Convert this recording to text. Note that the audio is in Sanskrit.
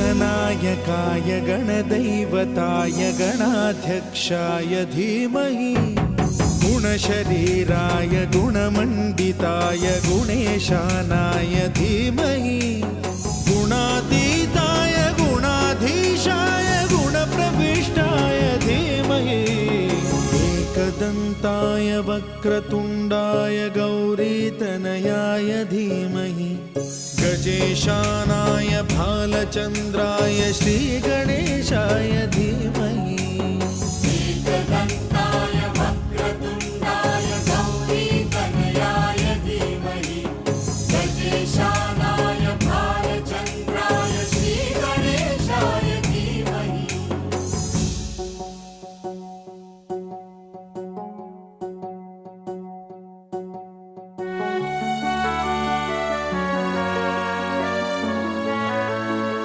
गणनायकाय गणदैवताय गणाध्यक्षाय धीमहि गुणशरीराय गुणमण्डिताय गुणेशानाय धीमहि गुणातीताय गुणाधीशाय गुणप्रविष्टाय धीमहि एकदन्ताय वक्रतुण्डाय गौरीतनयाय धीमहि गजेशानाय भालचन्द्राय श्रीगणेशाय धीमहि